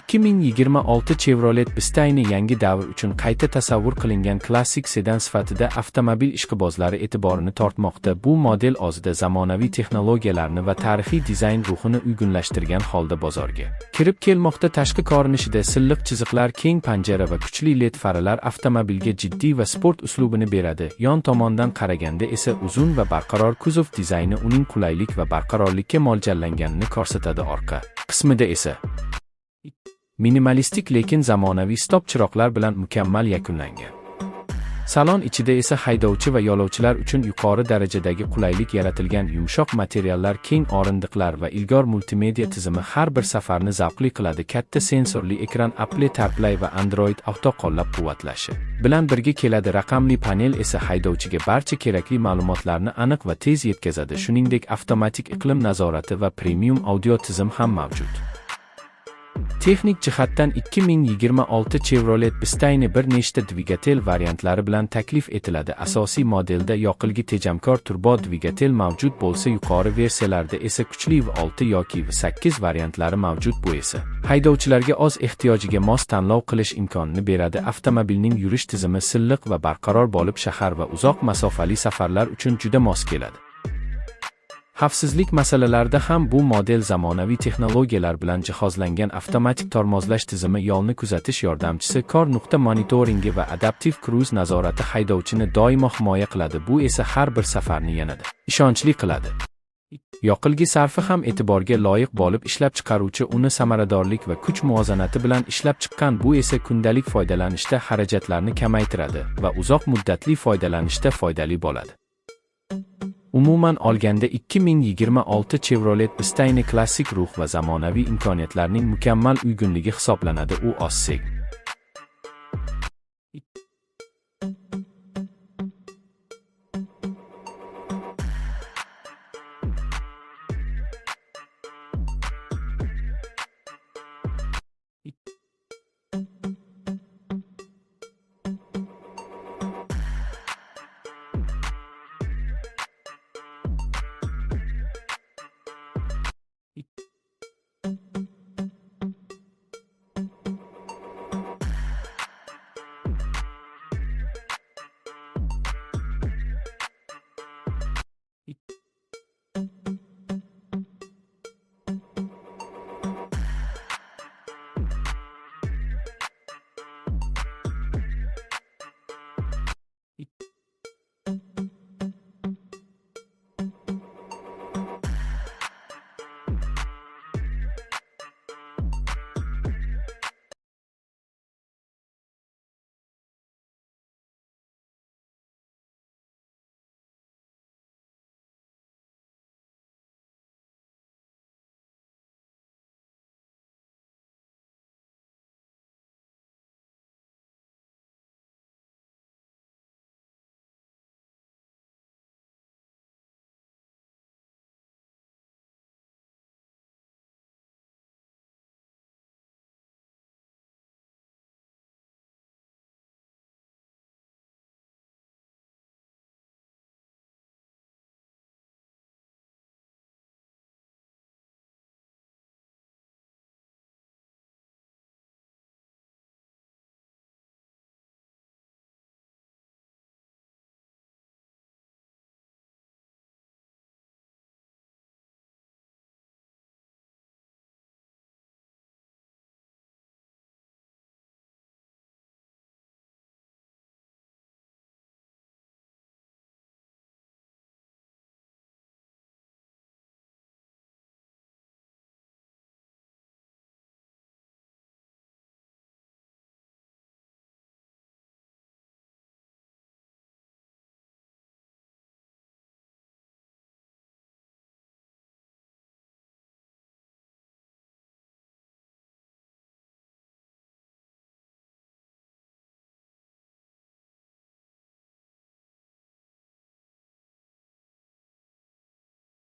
2026 Chevrolet Bistayni yangi davr uchun qayta tasavvur qilingan klassik sedan sifatida avtomobil ishqibozlari e'tiborini tortmoqda. Bu model o'zida zamonaviy texnologiyalarni va tarixiy dizayn ruhini uyg'unlashtirgan holda bozorga kirib kelmoqda. Tashqi ko'rinishida silliq chiziqlar, keng panjara va kuchli LED farlar avtomobilga jiddiy va sport uslubini beradi. Yon tomondan qaraganda esa uzun va barqaror kuzov dizayni uning qulaylik va barqarorlikka mo'ljallanganini ko'rsatadi. Orqa qismida esa minimalistik lekin zamonaviy stop chiroqlar bilan mukammal yakunlangan. Salon ichida esa haydovchi va yo'lovchilar uchun yuqori darajadagi qulaylik yaratilgan. Yumshoq materiallar, keng o'rindiqlar va ilg'or multimedia tizimi har bir safarni zavqli qiladi. Katta sensorli ekran Apple CarPlay va Android Auto qo'llab-quvvatlashi bilan birga keladi. Raqamli panel esa haydovchiga barcha kerakli ma'lumotlarni aniq va tez yetkazadi. Shuningdek, avtomatik iqlim nazorati va premium audio tizim ham mavjud. Texnik jihatdan 2026 Chevrolet Bistayni bir nechta dvigatel variantlari bilan taklif etiladi. Asosiy modelda yoqilg'i tejamkor turbo dvigatel mavjud bo'lsa, yuqori versiyalarda esa kuchli V6 yoki V8 variantlari mavjud. Bu esa haydovchilarga o'z ehtiyojiga mos tanlov qilish imkonini beradi. Avtomobilning yurish tizimi silliq va barqaror bo'lib, shahar va uzoq masofali safarlar uchun juda mos keladi. Xavfsizlik masalalarida ham bu model zamonaviy texnologiyalar bilan jihozlangan. Avtomatik tormozlash tizimi, yo'lni kuzatish yordamchisi, kor nuqta monitoringi va adaptiv kruz nazorati haydovchini doimo himoya qiladi. Bu esa har bir safarni yanada ishonchli qiladi. Yoqilg'i sarfi ham e'tiborga loyiq bo'lib, ishlab chiqaruvchi uni samaradorlik va kuch muvozanati bilan ishlab chiqqan. Bu esa kundalik foydalanishda xarajatlarni kamaytiradi va uzoq muddatli foydalanishda foydali bo'ladi. Umuman olganda 2026 Chevrolet Bistayni klassik ruh va zamonaviy imkoniyatlarning mukammal uyg'unligi hisoblanadi. U o'z